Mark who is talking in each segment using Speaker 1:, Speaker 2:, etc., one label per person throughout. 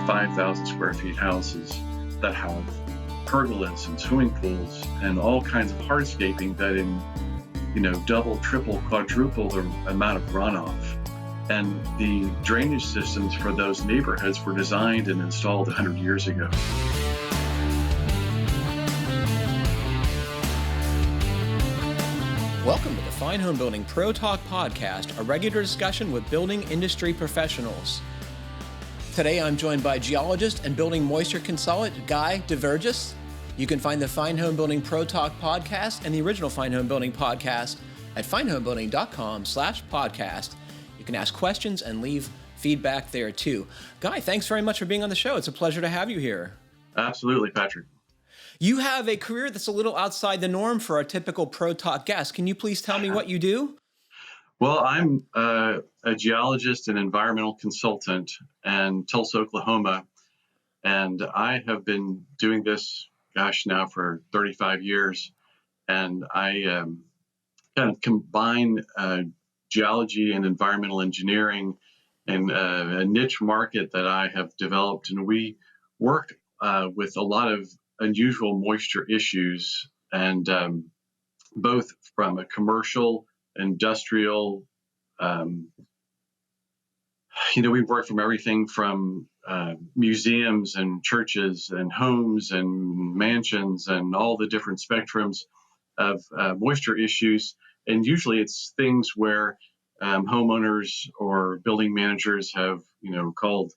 Speaker 1: 5,000 square feet houses that have pergolas and swimming pools and all kinds of hardscaping that in, double, triple, quadruple the amount of runoff. And the drainage systems for those neighborhoods were designed and installed 100 years ago.
Speaker 2: Welcome to the Fine Homebuilding Pro Talk Podcast, a regular discussion with building industry professionals. Today I'm joined by geologist and building moisture consultant Guy de Verges. You can find the Fine Homebuilding Pro Talk Podcast and the original Fine Homebuilding Podcast at finehomebuilding.com/podcast. You can ask questions and leave feedback there too. Guy, thanks very much for being on the show. It's a pleasure to have you here.
Speaker 1: Absolutely, Patrick.
Speaker 2: You have a career that's a little outside the norm for our typical Pro Talk guest. Can you please tell me what you do?
Speaker 1: Well, I'm a geologist and environmental consultant in Tulsa, Oklahoma, and I have been doing this, now for 35 years. And I kind of combine geology and environmental engineering in a niche market that I have developed. And we work with a lot of unusual moisture issues, and both from a commercial, industrial, we work from everything from museums and churches and homes and mansions and all the different spectrums of moisture issues. And usually it's things where homeowners or building managers have, called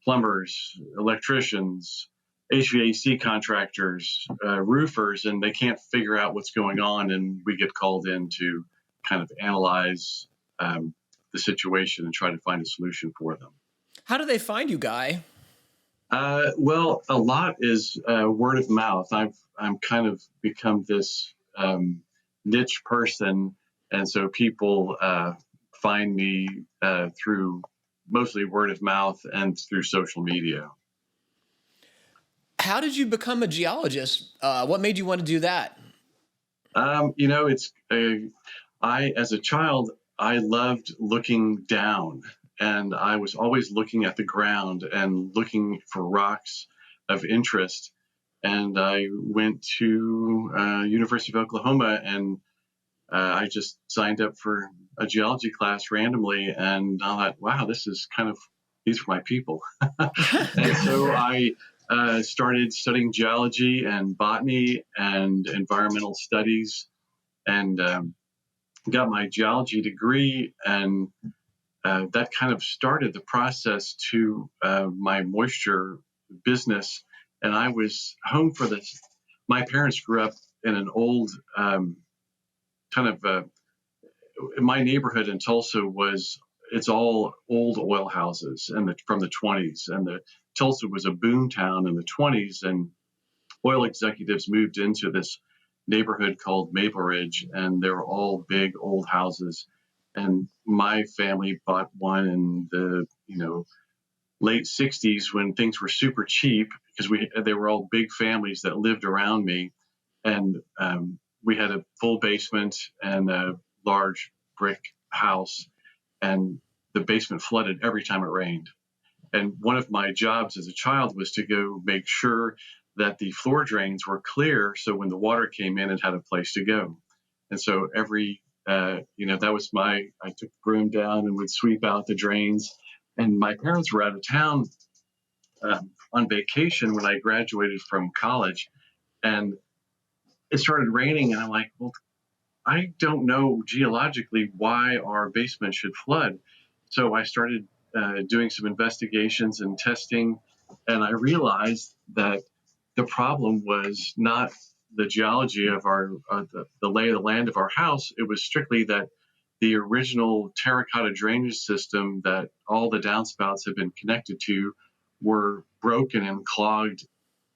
Speaker 1: plumbers, electricians, HVAC contractors, roofers, and they can't figure out what's going on. And we get called in to kind of analyze the situation and try to find a solution for them.
Speaker 2: How do they find you, Guy?
Speaker 1: Well, a lot is word of mouth. I'm kind of become this niche person, and so people find me through mostly word of mouth and through social media.
Speaker 2: How did you become a geologist? What made you want to do that?
Speaker 1: As a child, I loved looking down, and I was always looking at the ground and looking for rocks of interest. And I went to University of Oklahoma, and I just signed up for a geology class randomly, and I thought, wow, these are my people. And so I started studying geology and botany and environmental studies, and got my geology degree, and that kind of started the process to my moisture business. And I was home for this. My parents grew up in an old my neighborhood in Tulsa it's all old oil houses from the 20s. And Tulsa was a boom town in the 20s, and oil executives moved into this neighborhood called Maple Ridge, and they were all big old houses. And my family bought one in the late 60s when things were super cheap, because they were all big families that lived around me. And we had a full basement and a large brick house, and the basement flooded every time it rained. And one of my jobs as a child was to go make sure that the floor drains were clear, so when the water came in, it had a place to go. And so I took the broom down and would sweep out the drains. And my parents were out of town on vacation when I graduated from college, and it started raining, and I'm like, well, I don't know geologically why our basement should flood. So I started doing some investigations and testing, and I realized that the problem was not the geology of the lay of the land of our house. It was strictly that the original terracotta drainage system that all the downspouts have been connected to were broken and clogged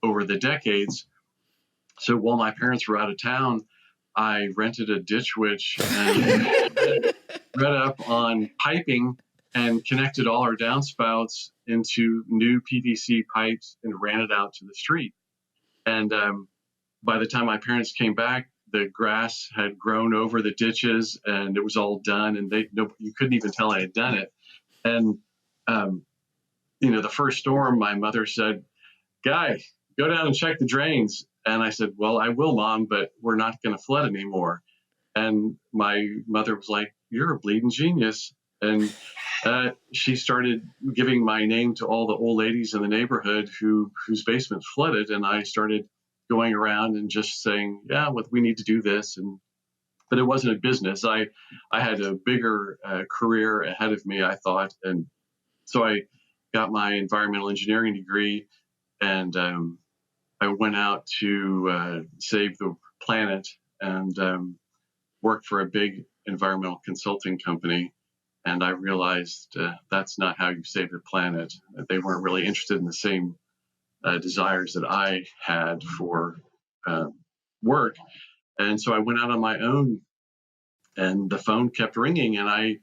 Speaker 1: over the decades. So while my parents were out of town, I rented a ditch witch and read up on piping and connected all our downspouts into new PVC pipes and ran it out to the street. And by the time my parents came back, the grass had grown over the ditches and it was all done, and you couldn't even tell I had done it. And the first storm, my mother said, Guy, go down and check the drains. And I said, well, I will, Mom, but we're not going to flood anymore. And my mother was like, you're a bleeding genius. And she started giving my name to all the old ladies in the neighborhood whose basements flooded. And I started going around and just saying, yeah, well, we need to do this. But it wasn't a business. I had a bigger career ahead of me, I thought. And so I got my environmental engineering degree, and I went out to save the planet, and worked for a big environmental consulting company. And I realized that's not how you save the planet. They weren't really interested in the same desires that I had for work. And so I went out on my own, and the phone kept ringing, and I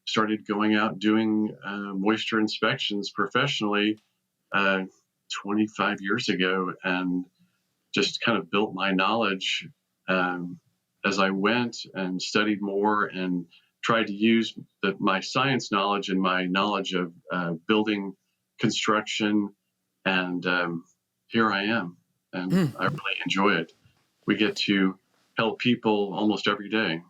Speaker 1: started going out doing moisture inspections professionally 25 years ago, and just kind of built my knowledge as I went and studied more and tried to use my science knowledge and my knowledge of building construction. And here I am, and I really enjoy it. We get to help people almost every day.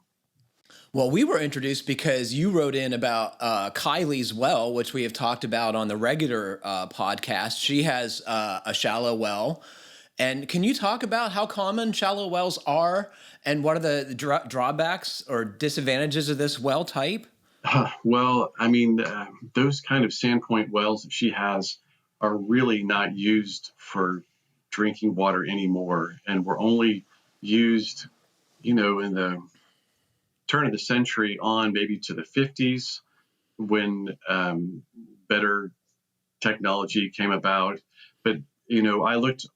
Speaker 2: Well, we were introduced because you wrote in about Kylie's well, which we have talked about on the regular podcast. She has a shallow well. And can you talk about how common shallow wells are and what are the drawbacks or disadvantages of this well type?
Speaker 1: Well, I mean, those kind of sandpoint wells that she has are really not used for drinking water anymore, and were only used, in the turn of the century on maybe to the 50s, when better technology came about. But I looked.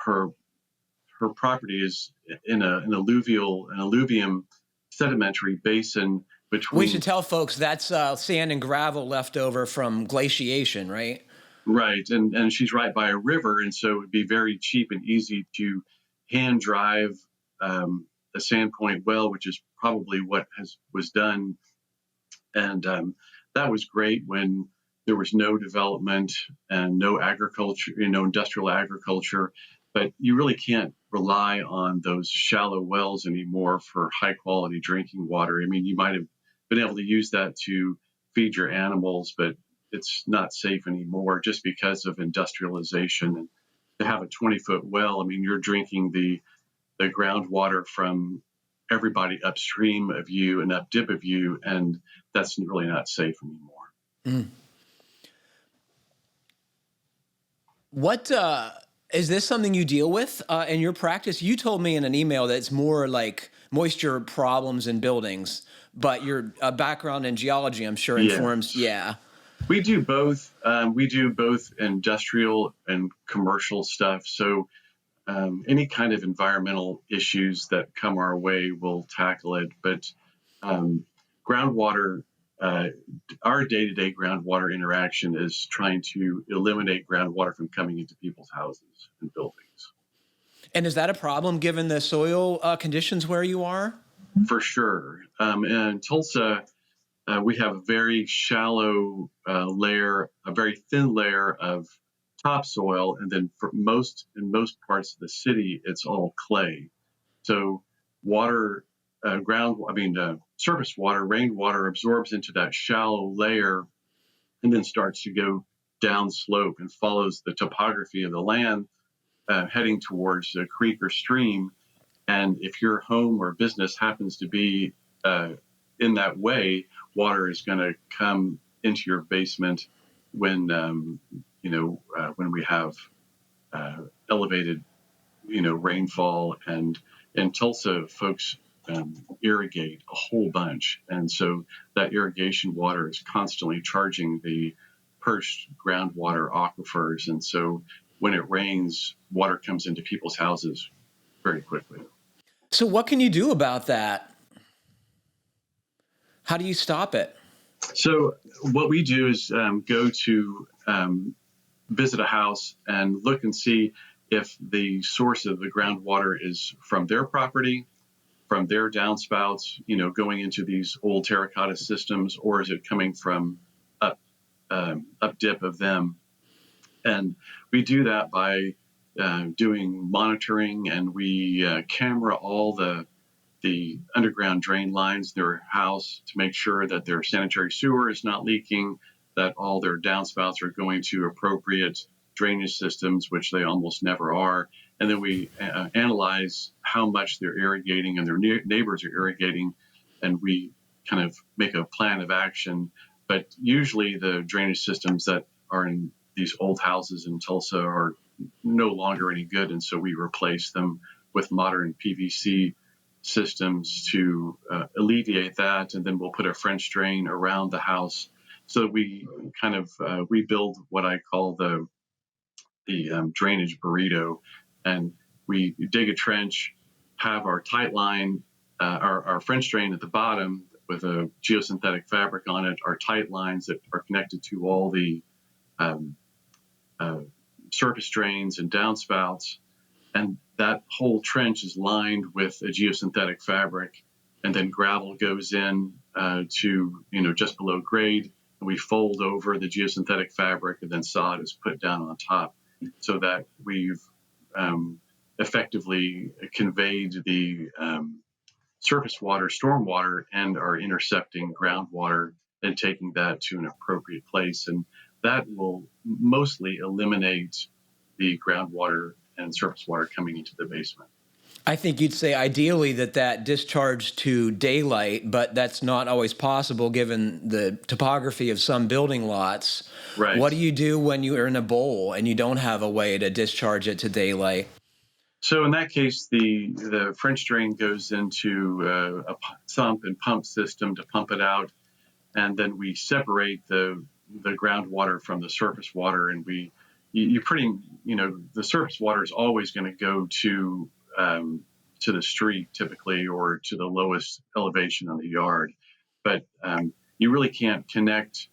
Speaker 1: Her property is in an alluvium sedimentary basin between.
Speaker 2: We should tell folks that's sand and gravel left over from glaciation, right?
Speaker 1: Right, and she's right by a river, and so it would be very cheap and easy to hand drive a sandpoint well, which is probably what was done. And that was great when there was no development and no agriculture, industrial agriculture. But you really can't rely on those shallow wells anymore for high quality drinking water. I mean, you might have been able to use that to feed your animals, but it's not safe anymore just because of industrialization. And to have a 20-foot well, I mean, you're drinking the groundwater from everybody upstream of you and up dip of you, and that's really not safe anymore.
Speaker 2: Mm. What is this something you deal with in your practice? You told me in an email that it's more like moisture problems in buildings, but your background in geology, I'm sure, informs. Yeah.
Speaker 1: We do both. We do both industrial and commercial stuff. So any kind of environmental issues that come our way, we'll tackle it. But groundwater, our day-to-day groundwater interaction is trying to eliminate groundwater from coming into people's houses and buildings.
Speaker 2: And is that a problem given the soil conditions where you are?
Speaker 1: For sure. In Tulsa, we have a very shallow layer, a very thin layer of topsoil, and then in most parts of the city, it's all clay. So water, surface water, rainwater absorbs into that shallow layer, and then starts to go down slope and follows the topography of the land, heading towards a creek or stream. And if your home or business happens to be in that way, water is going to come into your basement when we have elevated, rainfall. And in Tulsa, folks irrigate a whole bunch, and so that irrigation water is constantly charging the perched groundwater aquifers, and so when it rains, water comes into people's houses very quickly.
Speaker 2: So what can you do about that? How do you stop it?
Speaker 1: So what we do is go to visit a house and look and see if the source of the groundwater is from their property, from their downspouts, going into these old terracotta systems, or is it coming from up up dip of them. And we do that by doing monitoring, and we camera all the underground drain lines in their house to make sure that their sanitary sewer is not leaking, that all their downspouts are going to appropriate drainage systems, which they almost never are. And then we analyze how much they're irrigating and their neighbors are irrigating, and we kind of make a plan of action. But usually the drainage systems that are in these old houses in Tulsa are no longer any good, and so we replace them with modern PVC systems to alleviate that, and then we'll put a French drain around the house. So we kind of rebuild what I call the drainage burrito, and we dig a trench, have our tight line, our French drain at the bottom with a geosynthetic fabric on it, our tight lines that are connected to all the surface drains and downspouts, and that whole trench is lined with a geosynthetic fabric, and then gravel goes in to just below grade, and we fold over the geosynthetic fabric, and then sod is put down on top, so that we've effectively conveyed the surface water, storm water, and are intercepting groundwater and taking that to an appropriate place, and that will mostly eliminate the groundwater and surface water coming into the basement.
Speaker 2: I think you'd say ideally that discharge to daylight, but that's not always possible given the topography of some building lots.
Speaker 1: Right.
Speaker 2: What do you do when you're in a bowl and you don't have a way to discharge it to daylight?
Speaker 1: So in that case, the French drain goes into a sump and pump system to pump it out, and then we separate the groundwater from the surface water, and the surface water is always going to go to the street typically, or to the lowest elevation on the yard, but you really can't connect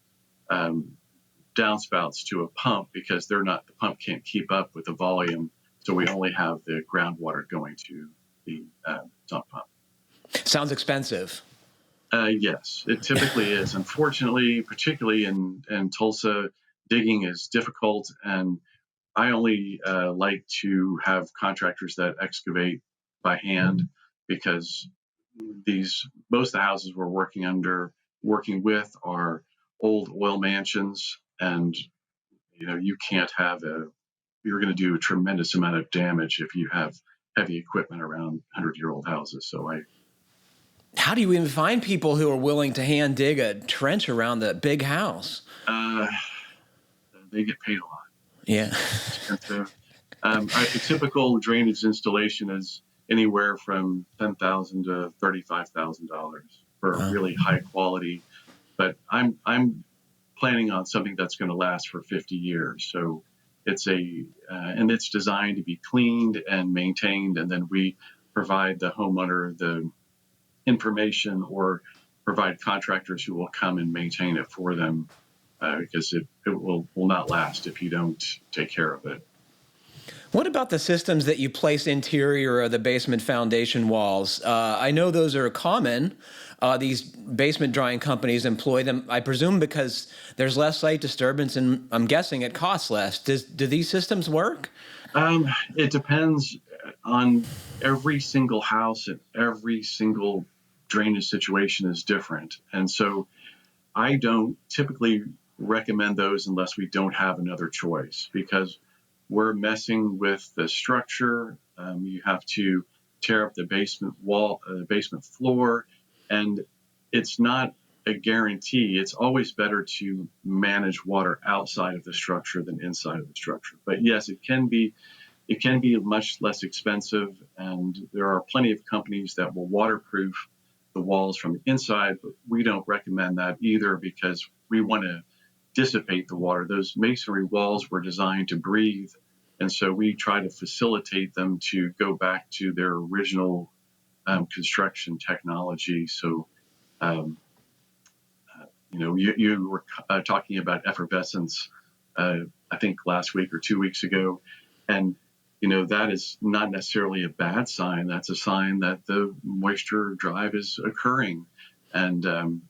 Speaker 1: downspouts to a pump because the pump can't keep up with the volume. So we only have the groundwater going to the sump pump.
Speaker 2: Sounds expensive.
Speaker 1: Yes, it typically is. Unfortunately, particularly in Tulsa, digging is difficult, and I only like to have contractors that excavate by hand, because most of the houses we're working with are old oil mansions, and you can't you're going to do a tremendous amount of damage if you have heavy equipment around 100-year-old houses. So
Speaker 2: how do you even find people who are willing to hand dig a trench around the big house?
Speaker 1: They get paid a lot.
Speaker 2: Yeah.
Speaker 1: A typical drainage installation is anywhere from $10,000 to $35,000 for really high quality. But I'm planning on something that's going to last for 50 years. So and it's designed to be cleaned and maintained, and then we provide the homeowner the information, or provide contractors who will come and maintain it for them, because it will not last if you don't take care of it.
Speaker 2: What about the systems that you place interior of the basement foundation walls? I know those are common. These basement drying companies employ them, I presume, because there's less site disturbance, and I'm guessing it costs less. Do these systems work?
Speaker 1: It depends on every single house, and every single drainage situation is different. And so I don't typically recommend those unless we don't have another choice, because we're messing with the structure. You have to tear up the basement wall, the basement floor, and it's not a guarantee. It's always better to manage water outside of the structure than inside of the structure. But yes, it can be much less expensive, and there are plenty of companies that will waterproof the walls from the inside, but we don't recommend that either, because we want to dissipate the water. Those masonry walls were designed to breathe, and so we try to facilitate them to go back to their original construction technology. So, you were talking about effervescence, I think last week or 2 weeks ago, and that is not necessarily a bad sign. That's a sign that the moisture drive is occurring, and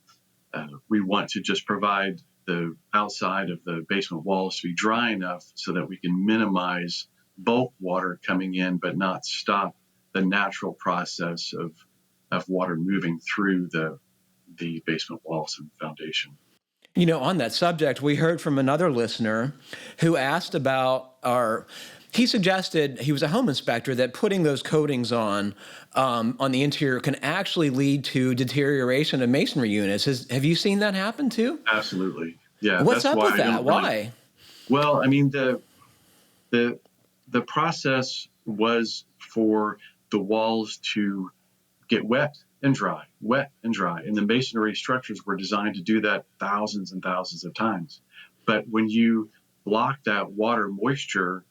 Speaker 1: we want to just provide the outside of the basement walls to be dry enough so that we can minimize bulk water coming in, but not stop the natural process of water moving through the basement walls and foundation.
Speaker 2: On that subject, we heard from another listener who asked about he suggested, he was a home inspector, that putting those coatings on the interior can actually lead to deterioration of masonry units. Have you seen that happen too?
Speaker 1: Absolutely. Yeah.
Speaker 2: What's up with that? Why?
Speaker 1: Well, I mean, the process was for the walls to get wet and dry. And the masonry structures were designed to do that thousands and thousands of times. But when you block that water moisture,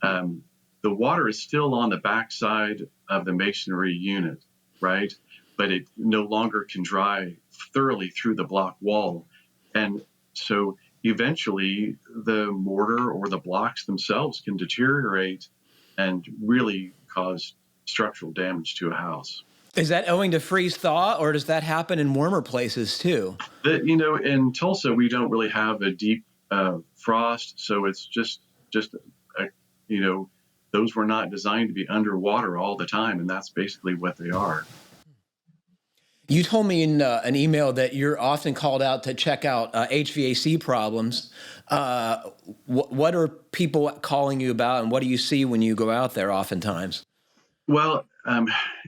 Speaker 1: the water is still on the backside of the masonry unit, right? But it no longer can dry thoroughly through the block wall. And so eventually the mortar or the blocks themselves can deteriorate and really cause structural damage to a house.
Speaker 2: Is that owing to freeze thaw, or does that happen in warmer places too?
Speaker 1: In Tulsa, we don't really have a deep frost, so it's just those were not designed to be underwater all the time, and that's basically what they are.
Speaker 2: You told me in an email that you're often called out to check out HVAC problems. What are people calling you about, and what do you see when you go out there oftentimes?
Speaker 1: Well,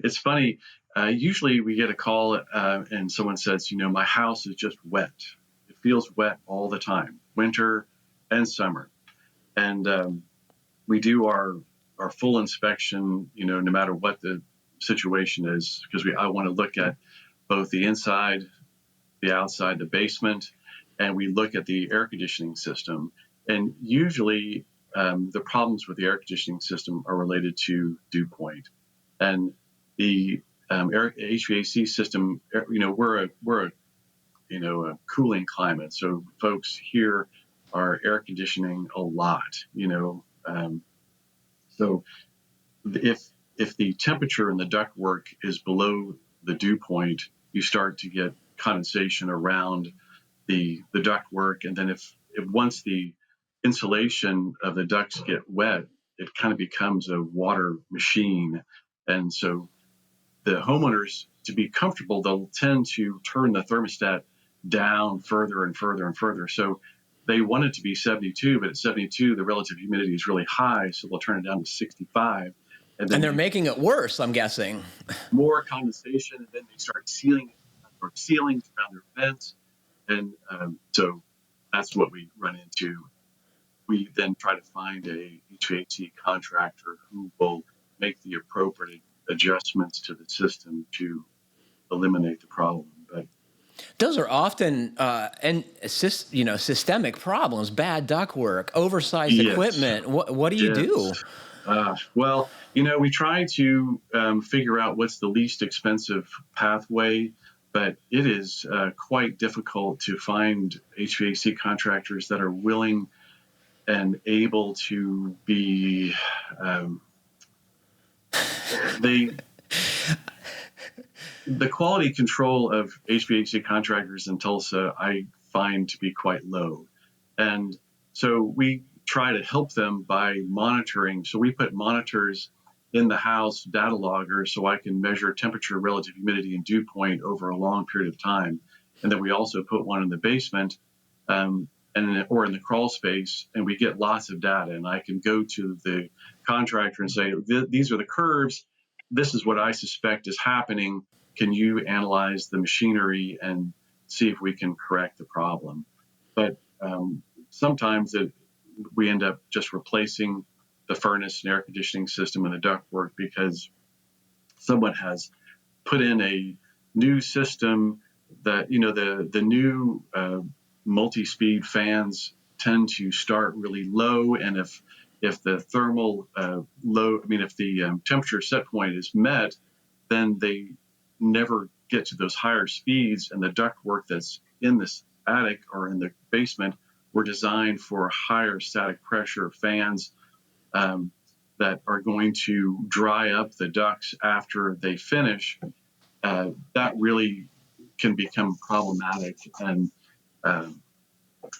Speaker 1: it's funny. Usually we get a call and someone says, my house is just wet. It feels wet all the time, winter and summer. And we do our full inspection, no matter what the situation is, because I want to look at both the inside, the outside, the basement, and we look at the air conditioning system. And usually the problems with the air conditioning system are related to dew point. And the HVAC system, we're a cooling climate, so folks here are air conditioning a lot. So if the temperature in the ductwork is below the dew point, you start to get condensation around the ductwork, and then if once the insulation of the ducts get wet, it kind of becomes a water machine. And so the homeowners, to be comfortable, they'll tend to turn the thermostat down further and further and further. So they want it to be 72, but at 72, the relative humidity is really high, so they'll turn it down to 65.
Speaker 2: And they're making it worse, I'm guessing.
Speaker 1: More condensation, and then they start sealing ceilings around their vents. And so that's what we run into. We then try to find a HVAC contractor who will make the appropriate adjustments to the system to eliminate the problem. But
Speaker 2: those are often systemic problems: bad ductwork, oversized equipment. What do you do?
Speaker 1: Well, we try to figure out what's the least expensive pathway, but it is quite difficult to find HVAC contractors that are willing and able to be the quality control of HVAC contractors in Tulsa, I find to be quite low. And so we try to help them by monitoring. So we put monitors in the house, data loggers, so I can measure temperature, relative humidity, and dew point over a long period of time. And then we also put one in the basement or in the crawl space, and we get lots of data. And I can go to the contractor and say, these are the curves. This is what I suspect is happening. Can you analyze the machinery and see if we can correct the problem? But sometimes we end up just replacing the furnace and air conditioning system and the ductwork because someone has put in a new system that, the new multi-speed fans tend to start really low. And if the thermal if the temperature set point is met, then they never get to those higher speeds. And the ductwork that's in this attic or in the basement were designed for higher static pressure fans that are going to dry up the ducts after they finish. That really can become problematic. And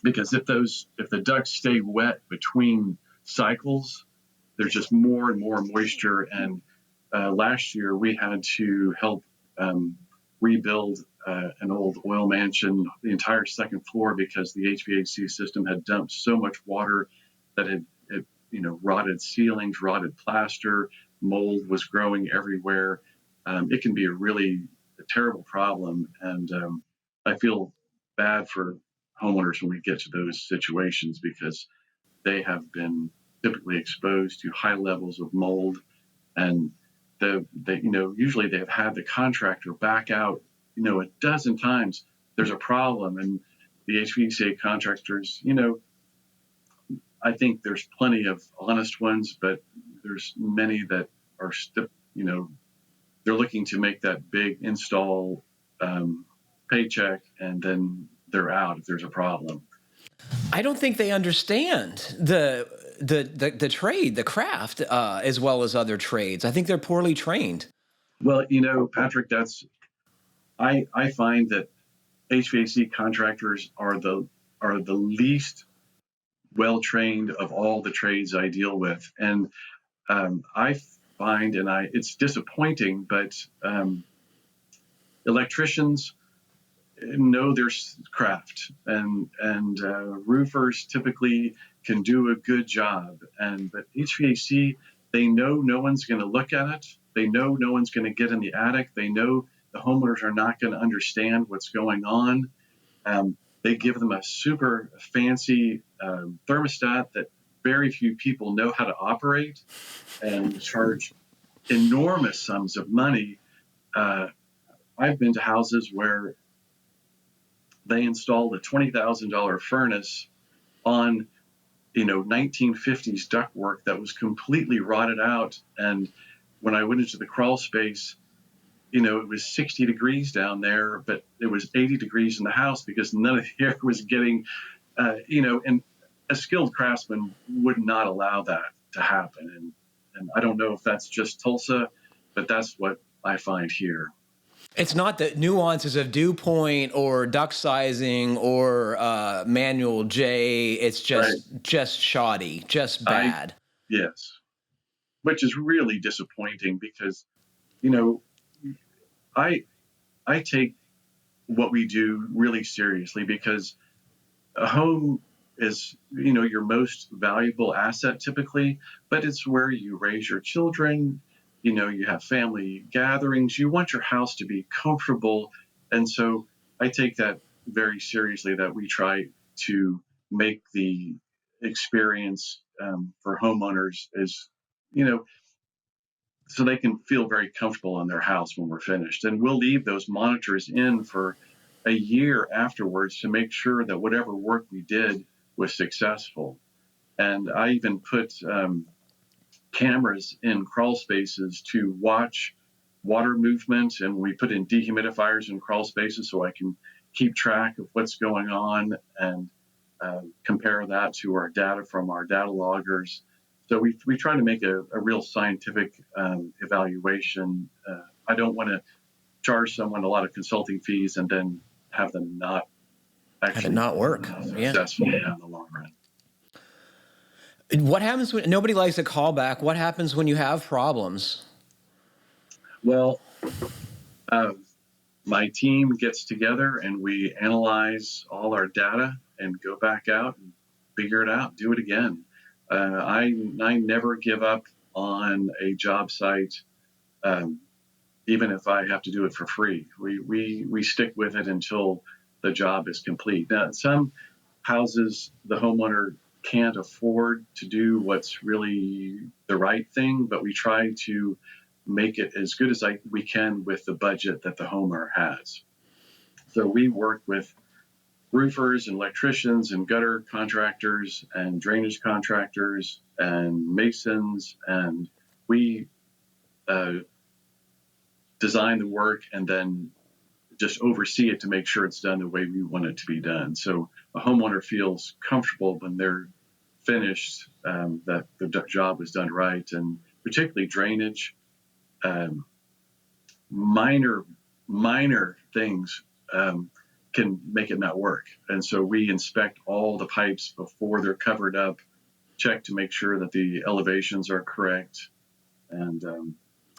Speaker 1: because if the ducts stay wet between cycles, there's just more and more moisture. And last year we had to help rebuild an old oil mansion, the entire second floor, because the HVAC system had dumped so much water that it rotted ceilings, rotted plaster, mold was growing everywhere. It can be a terrible problem, and I feel bad for homeowners when we get to those situations, because they have been typically exposed to high levels of mold, and usually they've had the contractor back out a dozen times. There's a problem, and the HVAC contractors, I think there's plenty of honest ones, but there's many that are they're looking to make that big install paycheck, and then they're out if there's a problem.
Speaker 2: I don't think they understand the trade, the craft, as well as other trades. I think they're poorly trained.
Speaker 1: Well, Patrick, I find that HVAC contractors are the least well trained of all the trades I deal with, and I find, it's disappointing, but electricians know their craft, and roofers typically can do a good job, but HVAC, they know no one's going to look at it. They know no one's going to get in the attic. They know the homeowners are not going to understand what's going on. They give them a super fancy thermostat that very few people know how to operate, and charge enormous sums of money. I've been to houses where they installed a $20,000 furnace on 1950s ductwork that was completely rotted out. And when I went into the crawl space, it was 60 degrees down there, but it was 80 degrees in the house, because none of the air was getting, and a skilled craftsman would not allow that to happen. And I don't know if that's just Tulsa, but that's what I find here.
Speaker 2: It's not the nuances of dew point or duct sizing or manual J. It's just shoddy, just bad.
Speaker 1: Yes, which is really disappointing, because, I take what we do really seriously, because a home is, your most valuable asset typically, but it's where you raise your children. You have family gatherings. You want your house to be comfortable. And so I take that very seriously, that we try to make the experience for homeowners is, so they can feel very comfortable in their house when we're finished. And we'll leave those monitors in for a year afterwards to make sure that whatever work we did was successful. And I even put cameras in crawl spaces to watch water movement, and we put in dehumidifiers in crawl spaces so I can keep track of what's going on and compare that to our data from our data loggers. So we try to make a real scientific evaluation. I don't want to charge someone a lot of consulting fees and then have them not actually
Speaker 2: work
Speaker 1: successful in the long run.
Speaker 2: What happens when nobody likes a callback? What happens when you have problems?
Speaker 1: Well, my team gets together and we analyze all our data and go back out and figure it out, do it again. I never give up on a job site, even if I have to do it for free. We stick with it until the job is complete. Now, some houses, the homeowner can't afford to do what's really the right thing, but we try to make it as good as we can with the budget that the homeowner has. So we work with roofers and electricians and gutter contractors and drainage contractors and masons, and we design the work and then just oversee it to make sure it's done the way we want it to be done. So a homeowner feels comfortable when they're finished, that the job was done right. And particularly drainage, minor things can make it not work. And so we inspect all the pipes before they're covered up, check to make sure that the elevations are correct. And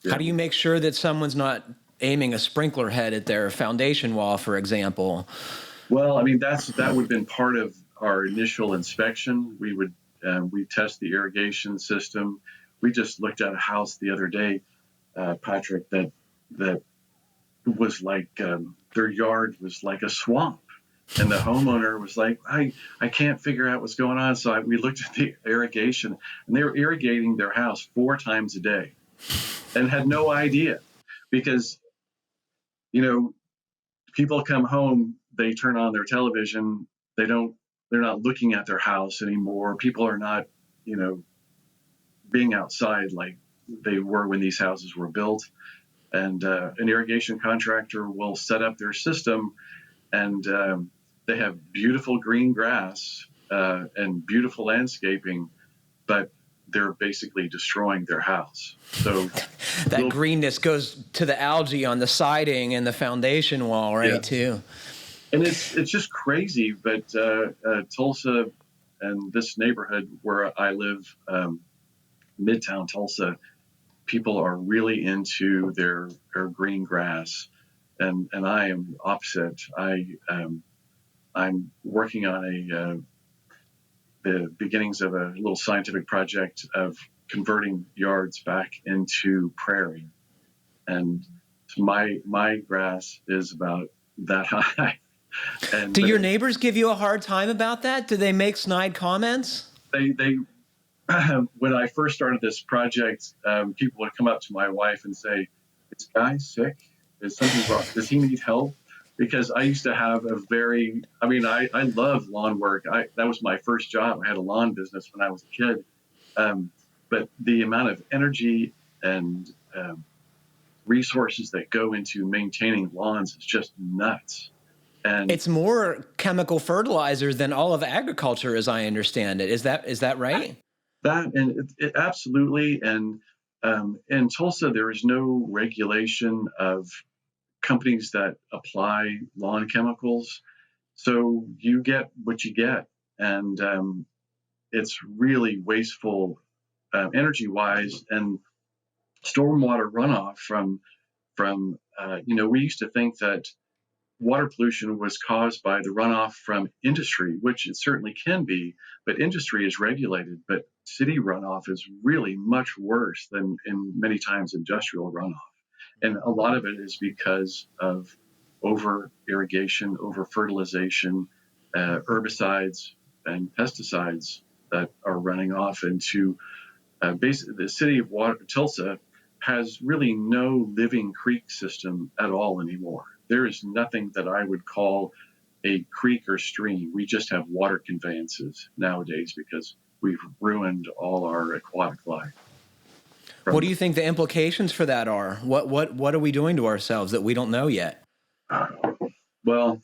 Speaker 2: How do you make sure that someone's not aiming a sprinkler head at their foundation wall, for example?
Speaker 1: Well, I mean, that would have been part of our initial inspection. We test the irrigation system. We just looked at a house the other day, Patrick, that was like their yard was like a swamp, and the homeowner was like, I can't figure out what's going on. So we looked at the irrigation, and they were irrigating their house 4 times a day, and had no idea, because people come home, they turn on their television, they're not looking at their house anymore. People are not being outside like they were when these houses were built. And an irrigation contractor will set up their system, and they have beautiful green grass and beautiful landscaping, but they're basically destroying their house. So
Speaker 2: that greenness goes to the algae on the siding and the foundation wall, right? Yeah. Too.
Speaker 1: And it's just crazy. But Tulsa and this neighborhood where I live, Midtown Tulsa, people are really into their green grass, and I am opposite. I'm working on the beginnings of a little scientific project of converting yards back into prairie, and my grass is about that high. And
Speaker 2: do your neighbors give you a hard time about that? Do they make snide comments?
Speaker 1: They when I first started this project, people would come up to my wife and say, "Is Guy sick? Is something wrong? Does he need help?" Because I used to have I love lawn work. That was my first job. I had a lawn business when I was a kid. But the amount of energy and resources that go into maintaining lawns is just nuts. And
Speaker 2: it's more chemical fertilizer than all of agriculture, as I understand it. Is that right?
Speaker 1: That, and it absolutely. And in Tulsa, there is no regulation of companies that apply lawn chemicals. So you get what you get. And it's really wasteful energy-wise. And stormwater runoff from we used to think that water pollution was caused by the runoff from industry, which it certainly can be, but industry is regulated. But city runoff is really much worse than in many times industrial runoff. And a lot of it is because of over irrigation, over fertilization, herbicides and pesticides that are running off into basically the city of Tulsa has really no living creek system at all anymore. There is nothing that I would call a creek or stream. We just have water conveyances nowadays because we've ruined all our aquatic life.
Speaker 2: What do you think the implications for that are? What are we doing to ourselves that we don't know yet?
Speaker 1: Well,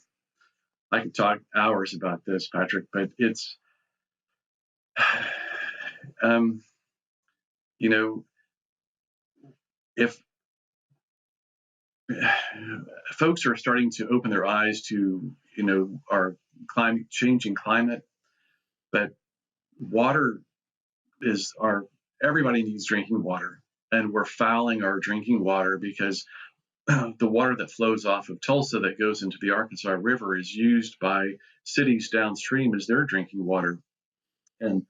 Speaker 1: I could talk hours about this, Patrick, but it's, if folks are starting to open their eyes to, our changing climate, but water is everybody needs drinking water, and we're fouling our drinking water because the water that flows off of Tulsa that goes into the Arkansas River is used by cities downstream as their drinking water. And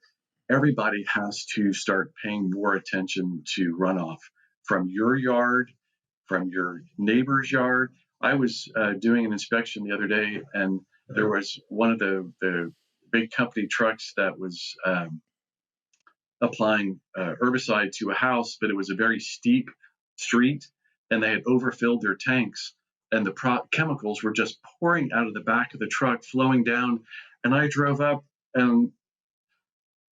Speaker 1: everybody has to start paying more attention to runoff from your yard, from your neighbor's yard. I was doing an inspection the other day, and there was one of the big company trucks that was applying herbicide to a house, but it was a very steep street, and they had overfilled their tanks, and the chemicals were just pouring out of the back of the truck, flowing down. And I drove up, and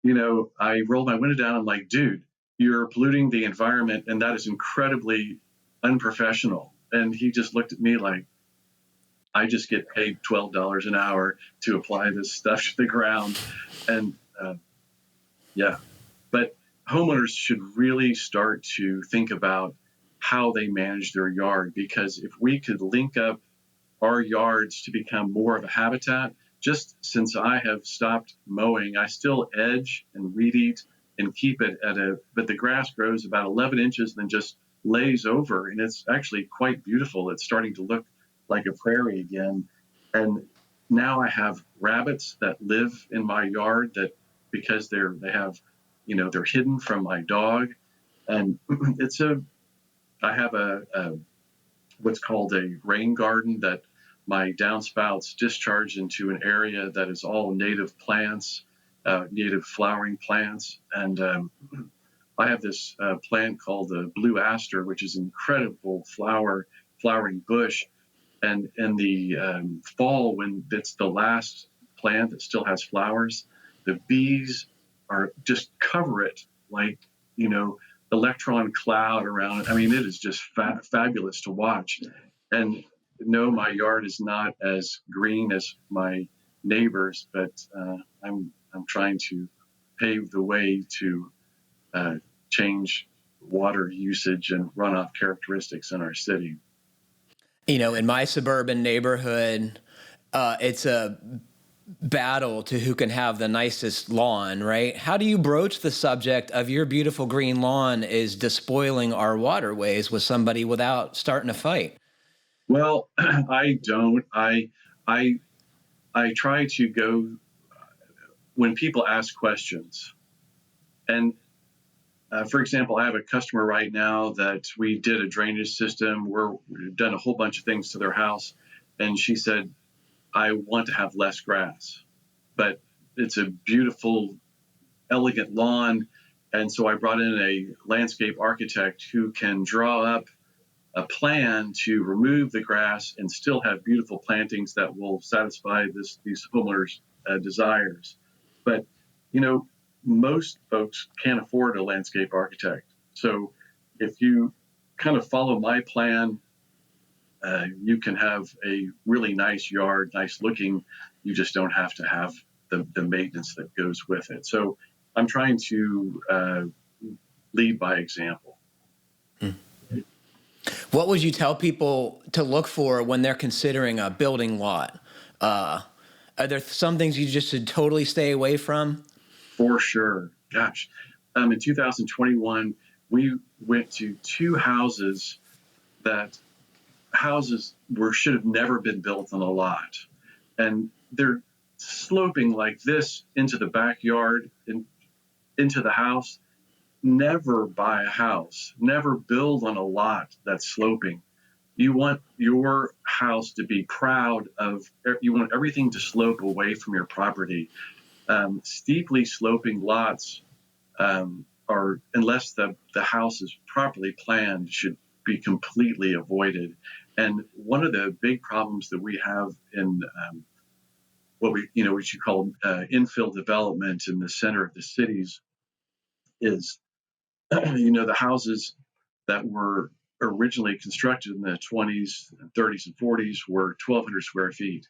Speaker 1: I rolled my window down. I'm like, dude, you're polluting the environment, and that is incredibly unprofessional. And he just looked at me like, I just get paid $12 an hour to apply this stuff to the ground. And yeah, but homeowners should really start to think about how they manage their yard, because if we could link up our yards to become more of a habitat. Just since I have stopped mowing, I still edge and weed eat and keep it but the grass grows about 11 inches and then just lays over. And it's actually quite beautiful. It's starting to look like a prairie again. And now I have rabbits that live in my yard that because they have, they're hidden from my dog. And I have a what's called a rain garden that my downspouts discharge into an area that is all native plants, native flowering plants. And I have this plant called the blue aster, which is an incredible flowering bush. And in the fall, when it's the last plant that still has flowers, the bees are just cover it like, electron cloud around it. I mean, it is just fabulous to watch. And no, my yard is not as green as my neighbors, but I'm trying to pave the way to change water usage and runoff characteristics in our city.
Speaker 2: In my suburban neighborhood, it's a battle to who can have the nicest lawn, right? How do you broach the subject of your beautiful green lawn is despoiling our waterways with somebody without starting a fight?
Speaker 1: Well, I don't. I try to go when people ask questions. And for example, I have a customer right now that we did a drainage system. We've done a whole bunch of things to their house. And she said, I want to have less grass, but it's a beautiful, elegant lawn. And so I brought in a landscape architect who can draw up a plan to remove the grass and still have beautiful plantings that will satisfy these homeowners' desires. But, most folks can't afford a landscape architect. So if you kind of follow my plan, you can have a really nice yard, nice looking. You just don't have to have the maintenance that goes with it. So I'm trying to lead by example.
Speaker 2: What would you tell people to look for when they're considering a building lot? Are there some things you just should totally stay away from?
Speaker 1: For sure. Gosh. In 2021, we went to two houses that should have never been built on a lot. And they're sloping like this into the backyard and into the house. Never buy a house. Never build on a lot that's sloping. You want your house to be proud of, you want everything to slope away from your property. Steeply sloping lots are, unless the house is properly planned, should be completely avoided. And one of the big problems that we have in what you call infill development in the center of the cities is, the houses that were originally constructed in the 20s, 30s, and 40s were 1,200 square feet.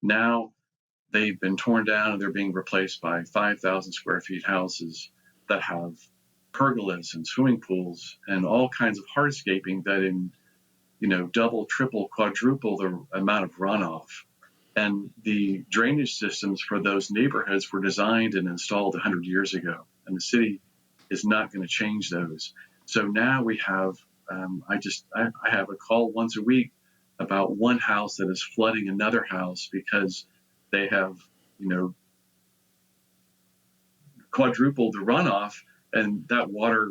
Speaker 1: Now they've been torn down and they're being replaced by 5,000 square feet houses that have pergolas and swimming pools and all kinds of hardscaping that double, triple, quadruple the amount of runoff. And the drainage systems for those neighborhoods were designed and installed 100 years ago, and the city is not going to change those. So now we have, I have a call once a week about one house that is flooding another house because they have, quadrupled the runoff, and that water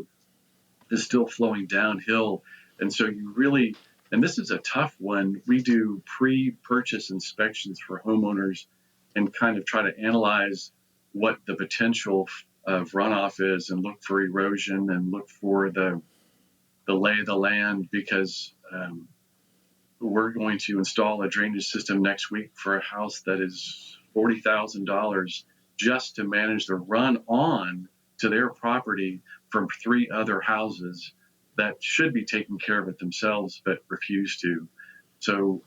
Speaker 1: is still flowing downhill. And so and this is a tough one. We do pre-purchase inspections for homeowners and kind of try to analyze what the potential of runoff is and look for erosion and look for the lay of the land, because we're going to install a drainage system next week for a house that is $40,000 just to manage the run on to their property from 3 other houses that should be taking care of it themselves but refuse to. So,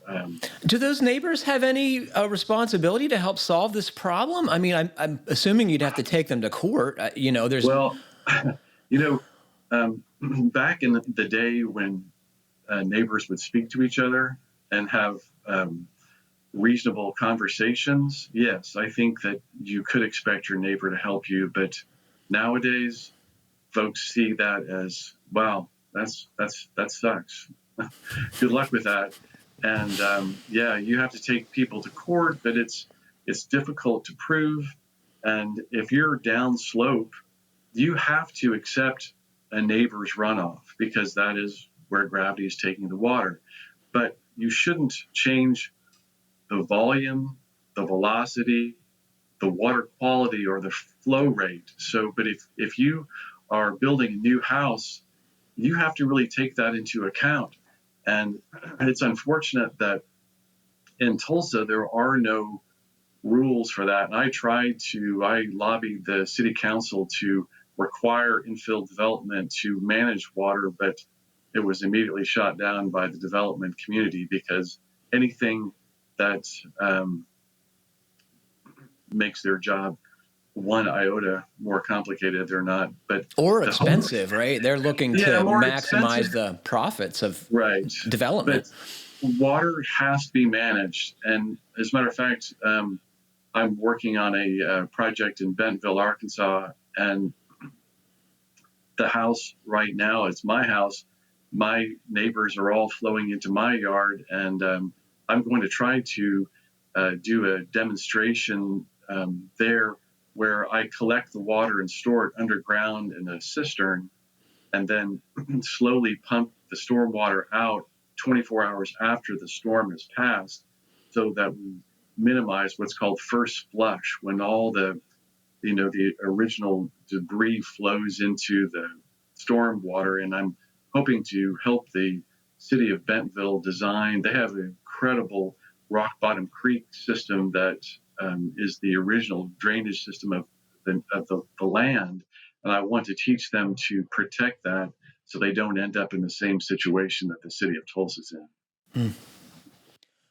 Speaker 2: do those neighbors have any responsibility to help solve this problem? I mean, I'm assuming you'd have to take them to court. There's
Speaker 1: well, back in the day when neighbors would speak to each other and have reasonable conversations, yes, I think that you could expect your neighbor to help you. But nowadays, folks see that as, wow, that sucks. Good luck with that. And yeah, you have to take people to court, but it's difficult to prove. And if you're downslope, you have to accept a neighbor's runoff because that is where gravity is taking the water. But you shouldn't change the volume, the velocity, the water quality, or the flow rate. So, but if you are building a new house, you have to really take that into account. And it's unfortunate that in Tulsa, there are no rules for that. And I lobbied the city council to require infill development to manage water, but it was immediately shot down by the development community because anything that makes their job one iota more complicated, they're not. But
Speaker 2: or expensive, right? They're looking to maximize
Speaker 1: expensive.
Speaker 2: the profits of
Speaker 1: Right.
Speaker 2: development.
Speaker 1: But water has to be managed. And as a matter of fact, I'm working on a project in Bentonville, Arkansas, and the house right now, it's my house. My neighbors are all flowing into my yard, and I'm going to try to do a demonstration there where I collect the water and store it underground in a cistern and then slowly pump the storm water out 24 hours after the storm has passed so that we minimize what's called first flush when all the original debris flows into the storm water. And I'm hoping to help the city of Bentonville design. They have an incredible rock bottom creek system that is the original drainage system of the land. And I want to teach them to protect that so they don't end up in the same situation that the city of Tulsa's in.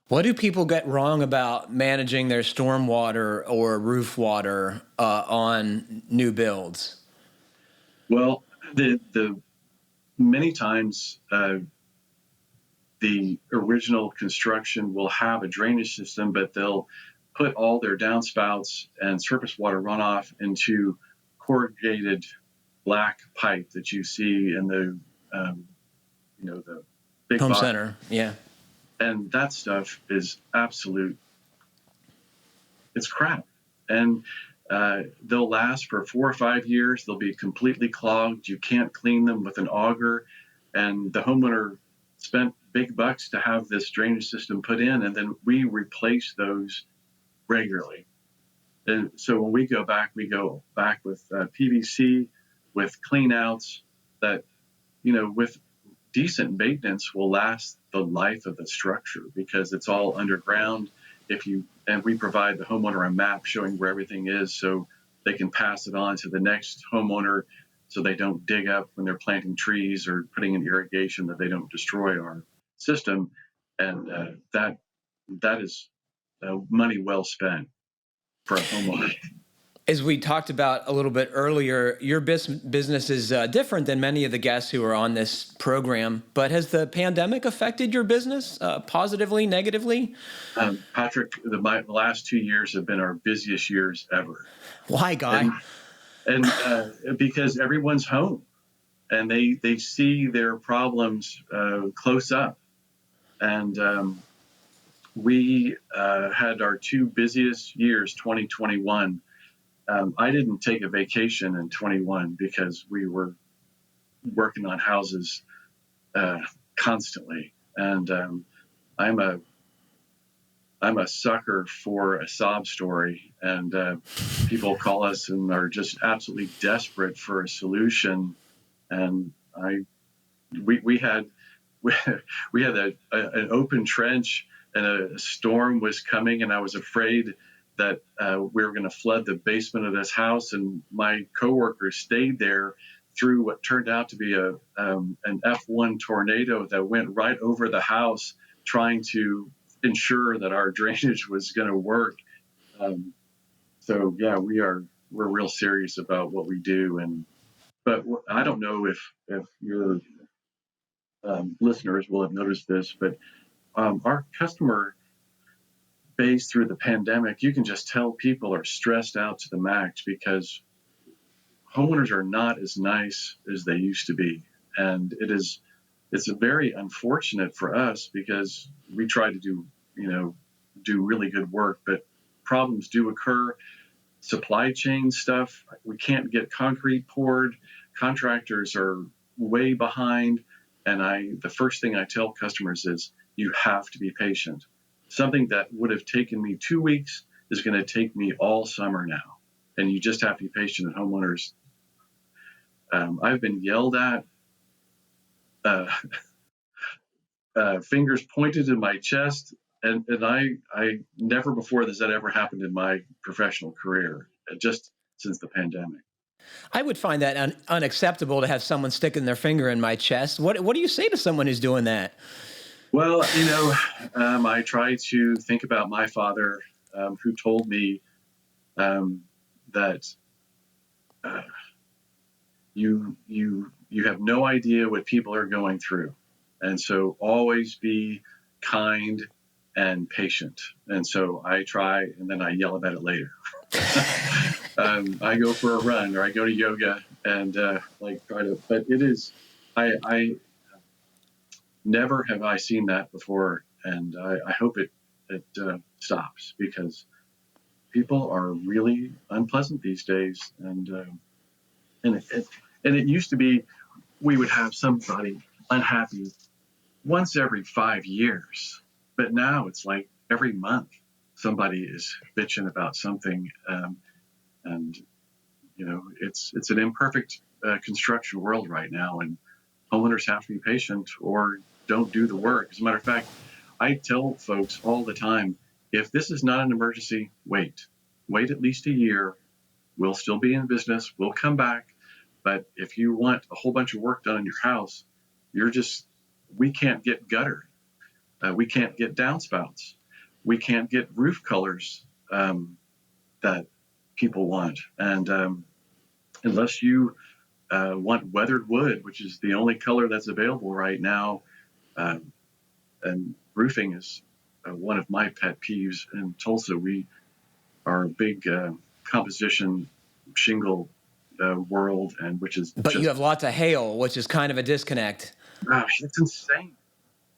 Speaker 2: What do people get wrong about managing their stormwater or roof water on new builds?
Speaker 1: Well, the many times the original construction will have a drainage system, but they'll put all their downspouts and surface water runoff into corrugated black pipe that you see in the the big
Speaker 2: home
Speaker 1: box.
Speaker 2: Center, yeah.
Speaker 1: And that stuff is it's crap. And they'll last for 4 or 5 years. They'll be completely clogged. You can't clean them with an auger. And the homeowner spent big bucks to have this drainage system put in, and then we replace those regularly. And so when we go back with PVC, with clean outs that, with decent maintenance will last the life of the structure because it's all underground. And we provide the homeowner a map showing where everything is so they can pass it on to the next homeowner so they don't dig up when they're planting trees or putting in irrigation, that they don't destroy our system. And that is money well spent for a homeowner.
Speaker 2: As we talked about a little bit earlier, your business is different than many of the guests who are on this program. But has the pandemic affected your business positively, negatively?
Speaker 1: Patrick, the last 2 years have been our busiest years ever.
Speaker 2: Why, Guy?
Speaker 1: And because everyone's home and they see their problems close up. And we had our 2 busiest years, 2021. I didn't take a vacation in 21 because we were working on houses constantly. And I'm a sucker for a sob story, and people call us and are just absolutely desperate for a solution. And we had an open trench, and a storm was coming, and I was afraid that we were going to flood the basement of this house. And my coworker stayed there through what turned out to be an F1 tornado that went right over the house, trying to ensure that our drainage was going to work. So yeah, we're real serious about what we do. But I don't know if your listeners will have noticed this, but our customer phase through the pandemic, you can just tell people are stressed out to the max because homeowners are not as nice as they used to be. And it's a very unfortunate for us because we try to do really good work, but problems do occur. Supply chain stuff, we can't get concrete poured. Contractors are way behind. And the first thing I tell customers is you have to be patient. Something that would have taken me 2 weeks is going to take me all summer now. And you just have to be patient. And homeowners, I've been yelled at, fingers pointed in my chest. And I never before has that ever happened in my professional career, just since the pandemic.
Speaker 2: I would find that unacceptable to have someone sticking their finger in my chest. What do you say to someone who's doing that?
Speaker 1: Well, I try to think about my father, who told me that you have no idea what people are going through, and so always be kind and patient. And so I try, and then I yell about it later. I go for a run or I go to yoga and try to, but it is, I never have I seen that before. And I hope it stops because people are really unpleasant these days. And it used to be, we would have somebody unhappy once every 5 years, but now it's like every month somebody is bitching about something. And it's an imperfect construction world right now, and homeowners have to be patient or don't do the work. As a matter of fact, I tell folks all the time, if this is not an emergency, wait at least a year. We'll still be in business. We'll come back. But if you want a whole bunch of work done in your house, we can't get gutter. We can't get downspouts. We can't get roof colors that people want. And unless you want weathered wood, which is the only color that's available right now, and roofing is one of my pet peeves. In Tulsa, we are a big composition shingle world, and which is.
Speaker 2: But you have lots of hail, which is kind of a disconnect.
Speaker 1: Gosh, it's insane.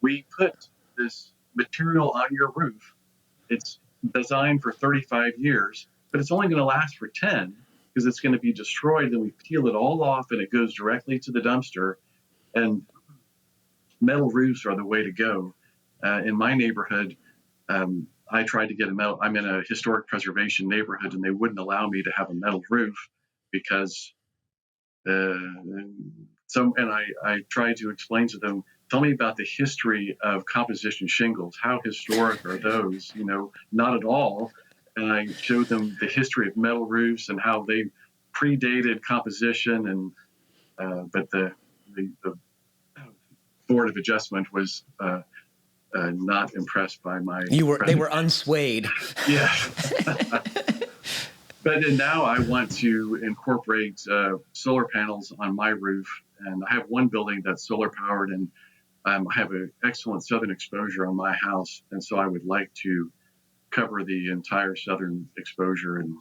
Speaker 1: We put this material on your roof. It's designed for 35 years, but it's only going to last for 10 because it's going to be destroyed. Then we peel it all off and it goes directly to the dumpster. And metal roofs are the way to go. In my neighborhood, I tried to get I'm in a historic preservation neighborhood, and they wouldn't allow me to have a metal roof because I tried to explain to them, tell me about the history of composition shingles. How historic are those? Not at all. And I showed them the history of metal roofs and how they predated composition. But the Board of Adjustment was not impressed by my.
Speaker 2: They were unswayed.
Speaker 1: Yeah. But now I want to incorporate solar panels on my roof, and I have one building that's solar powered, and I have an excellent southern exposure on my house, and so I would like to cover the entire southern exposure, and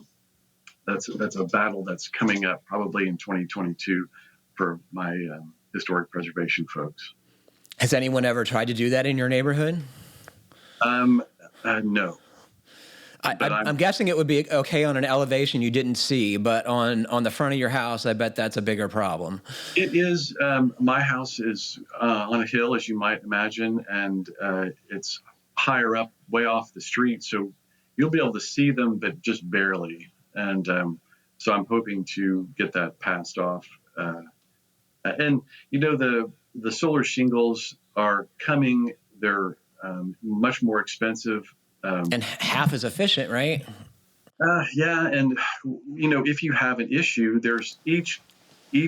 Speaker 1: that's a battle that's coming up probably in 2022 for my historic preservation folks.
Speaker 2: Has anyone ever tried to do that in your neighborhood?
Speaker 1: No.
Speaker 2: I'm guessing it would be okay on an elevation you didn't see, but on the front of your house, I bet that's a bigger problem.
Speaker 1: It is. My house is on a hill, as you might imagine, and it's higher up, way off the street, so you'll be able to see them, but just barely. And so I'm hoping to get that passed off. And the solar shingles are coming. They're much more expensive.
Speaker 2: And half as efficient, right?
Speaker 1: Yeah, and if you have an issue, there's each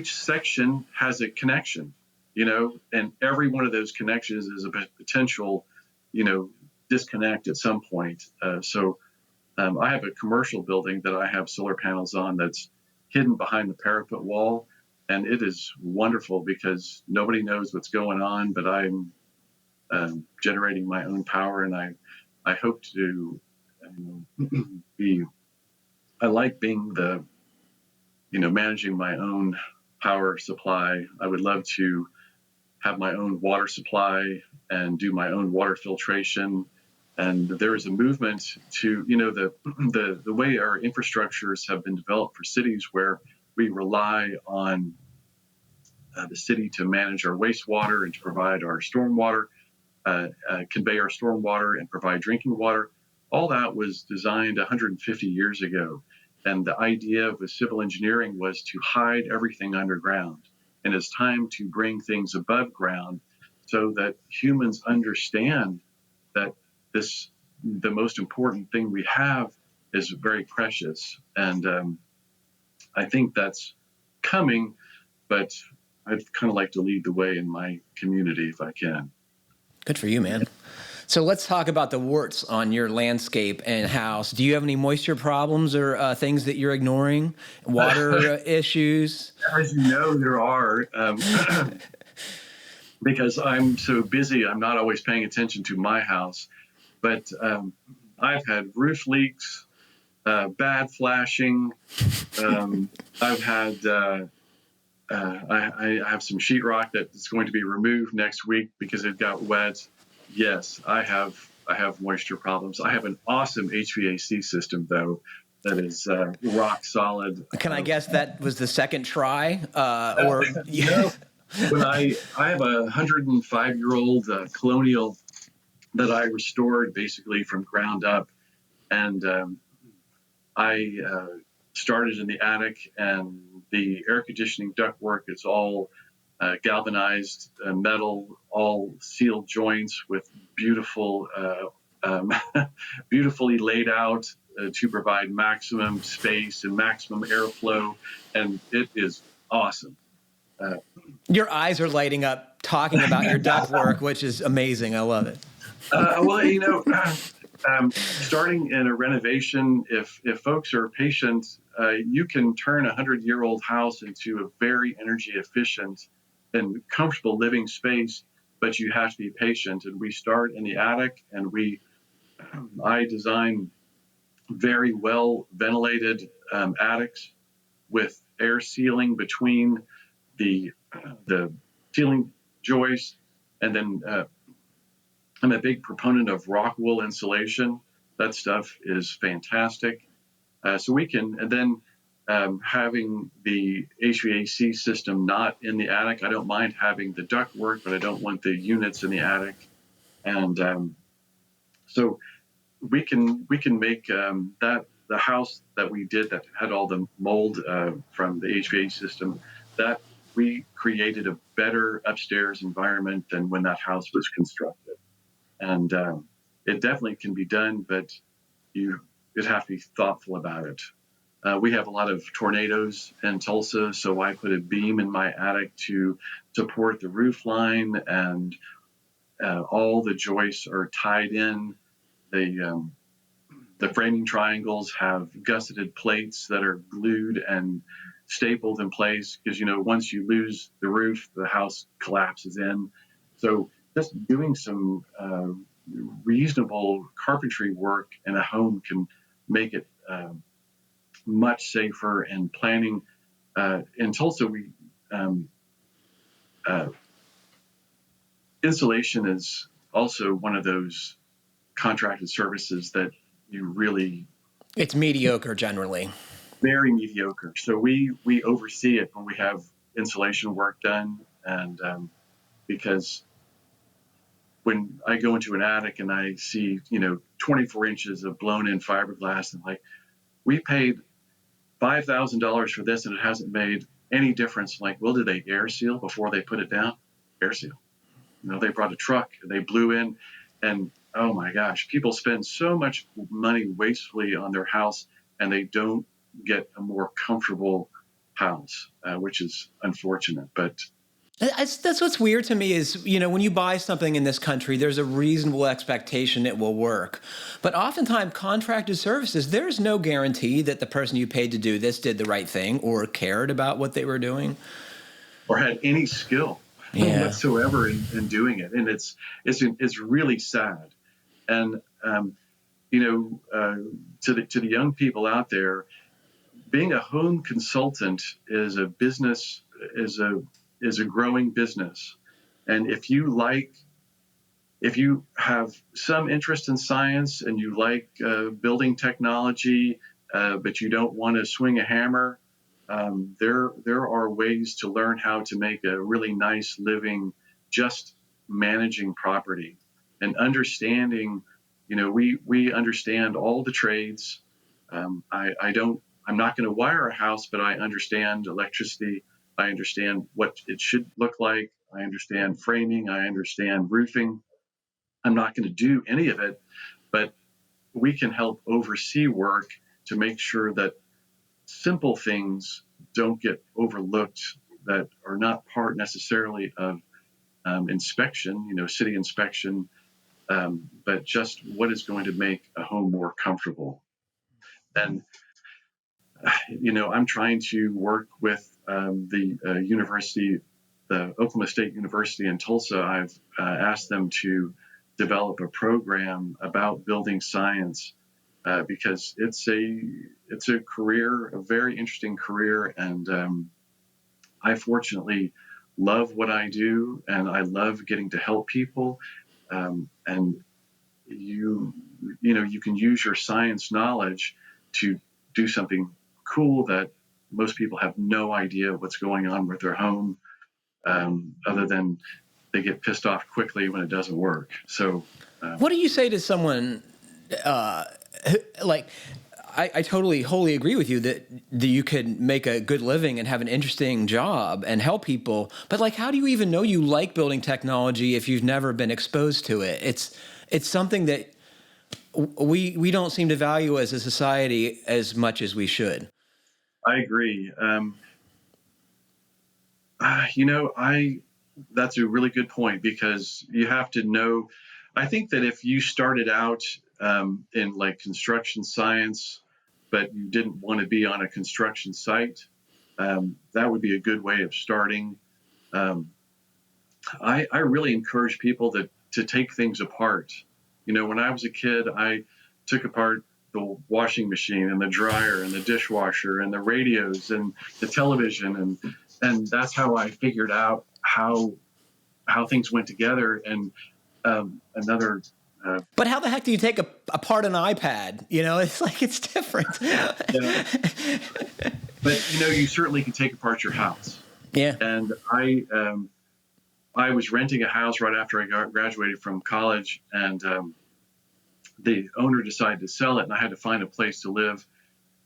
Speaker 1: section has a connection, and every one of those connections is a potential, disconnect at some point. So I have a commercial building that I have solar panels on that's hidden behind the parapet wall, and it is wonderful because nobody knows what's going on, but I'm generating my own power, and I hope to I like being managing my own power supply. I would love to have my own water supply and do my own water filtration. And there is a movement to, the way our infrastructures have been developed for cities where we rely on the city to manage our wastewater and to provide our stormwater, convey our stormwater and provide drinking water. All that was designed 150 years ago. And the idea with civil engineering was to hide everything underground. And it's time to bring things above ground so that humans understand that the most important thing we have is very precious. And I think that's coming, but I'd kind of like to lead the way in my community if I can.
Speaker 2: Good for you, man. So let's talk about the warts on your landscape and house. Do you have any moisture problems or things that you're ignoring? Water issues?
Speaker 1: As you know, there are. Because I'm so busy, I'm not always paying attention to my house. But I've had roof leaks, bad flashing. I've had I have some sheetrock that's going to be removed next week because it got wet. Yes, I have moisture problems. I have an awesome HVAC system though that is rock solid.
Speaker 2: Can I guess that was the second try?
Speaker 1: When I have a 105-year-old colonial that I restored basically from ground up, and I started in the attic, and the air conditioning ductwork is all galvanized metal, all sealed joints with beautiful, beautifully laid out to provide maximum space and maximum airflow, and it is awesome.
Speaker 2: Your eyes are lighting up talking about your ductwork, which is amazing. I love it.
Speaker 1: Starting in a renovation, if folks are patient, you can turn a 100-year-old house into a very energy efficient and comfortable living space, but you have to be patient. And we start in the attic, and I design very well ventilated attics with air sealing between the ceiling joists, and then I'm a big proponent of rock wool insulation. That stuff is fantastic. So we can, and then having the HVAC system not in the attic. I don't mind having the ductwork, but I don't want the units in the attic. And so we can make that the house that we did that had all the mold from the HVAC system, that we created a better upstairs environment than when that house was constructed. And it definitely can be done, but you have to be thoughtful about it. We have a lot of tornadoes in Tulsa, so I put a beam in my attic to support the roof line, and all the joists are tied in. The framing triangles have gusseted plates that are glued and stapled in place because, once you lose the roof, the house collapses in. So just doing some reasonable carpentry work in a home can make it much safer. And planning in Tulsa, insulation is also one of those contracted services that
Speaker 2: it's mediocre generally.
Speaker 1: Very mediocre. So we oversee it when we have insulation work done, and because when I go into an attic and I see 24 inches of blown in fiberglass, and like, we paid $5,000 for this and it hasn't made any difference. Like, well, did they air seal before they put it down? Air seal. They brought a truck and they blew in, and oh my gosh, people spend so much money wastefully on their house and they don't get a more comfortable house, which is unfortunate. But
Speaker 2: that's what's weird to me is, when you buy something in this country, there's a reasonable expectation it will work. But oftentimes contracted services, there's no guarantee that the person you paid to do this did the right thing or cared about what they were doing.
Speaker 1: Or had any skill whatsoever in doing it. And it's really sad. And to the young people out there, being a home consultant is a business, is a growing business. And if you have some interest in science and you like building technology, but you don't want to swing a hammer, there are ways to learn how to make a really nice living just managing property and understanding. We understand all the trades. I'm not going to wire a house, but I understand electricity. I understand what it should look like. I understand framing. I understand roofing. I'm not going to do any of it, but we can help oversee work to make sure that simple things don't get overlooked that are not part necessarily of inspection, city inspection, but just what is going to make a home more comfortable. And I'm trying to work with the university, the Oklahoma State University in Tulsa. I've asked them to develop a program about building science because it's a career, a very interesting career, and I fortunately love what I do, and I love getting to help people. And you can use your science knowledge to do something cool that most people have no idea what's going on with their home, other than they get pissed off quickly when it doesn't work. So,
Speaker 2: what do you say to someone like? I totally, wholly agree with you that you could make a good living and have an interesting job and help people. But like, how do you even know you like building technology if you've never been exposed to it? It's something that we don't seem to value as a society as much as we should.
Speaker 1: I agree. That's a really good point, because you have to know. I think that if you started out in like construction science, but you didn't want to be on a construction site, that would be a good way of starting. I really encourage people to take things apart. When I was a kid, I took apart the washing machine and the dryer and the dishwasher and the radios and the television, and that's how I figured out how things went together. And another.
Speaker 2: But how the heck do you take apart an iPad? It's like it's different.
Speaker 1: Yeah. But you certainly can take apart your house.
Speaker 2: Yeah.
Speaker 1: And I was renting a house right after I graduated from college, and the owner decided to sell it, and I had to find a place to live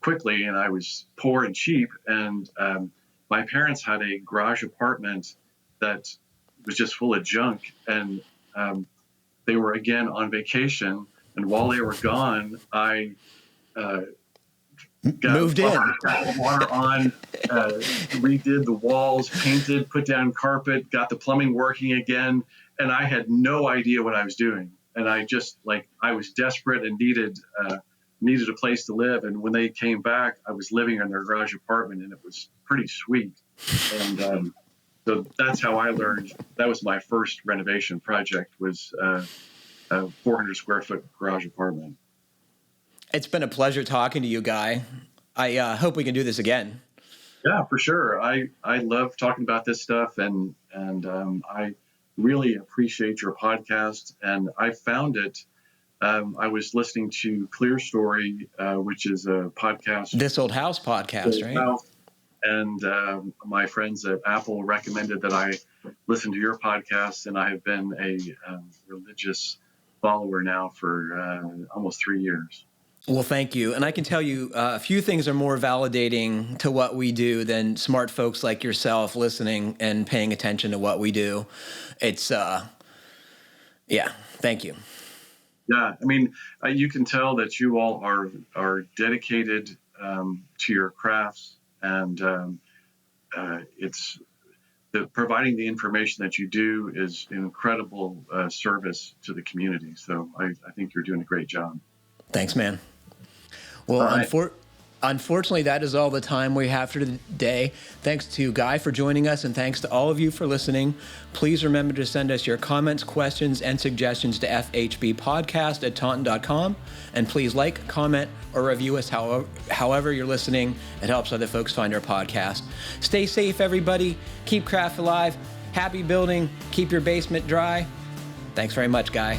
Speaker 1: quickly, and I was poor and cheap, and my parents had a garage apartment that was just full of junk, and they were again on vacation, and while they were gone, I
Speaker 2: moved in,
Speaker 1: got water on, redid the walls, painted, put down carpet, got the plumbing working again, and I had no idea what I was doing. And I just I was desperate and needed a place to live. And when they came back, I was living in their garage apartment, and it was pretty sweet. And so that's how I learned. That was my first renovation project, was a 400 square foot garage apartment.
Speaker 2: It's been a pleasure talking to you, Guy. I hope we can do this again.
Speaker 1: Yeah, for sure. I love talking about this stuff, and I really appreciate your podcast. And I found it. I was listening to Clear Story, which is a podcast.
Speaker 2: This Old House podcast, right?
Speaker 1: House. And my friends at Apple recommended that I listen to your podcast, and I have been a religious follower now for almost 3 years.
Speaker 2: Well, thank you. And I can tell you a few things are more validating to what we do than smart folks like yourself listening and paying attention to what we do. It's, thank you.
Speaker 1: Yeah, I mean, you can tell that you all are dedicated to your crafts, and it's providing the information that you do is an incredible service to the community. So I think you're doing a great job.
Speaker 2: Thanks, man. Well,
Speaker 1: right.
Speaker 2: Unfortunately, that is all the time we have for today. Thanks to Guy for joining us, and thanks to all of you for listening. Please remember to send us your comments, questions, and suggestions to fhbpodcast@taunton.com. And please like, comment, or review us however you're listening. It helps other folks find our podcast. Stay safe, everybody. Keep craft alive. Happy building. Keep your basement dry. Thanks very much, Guy.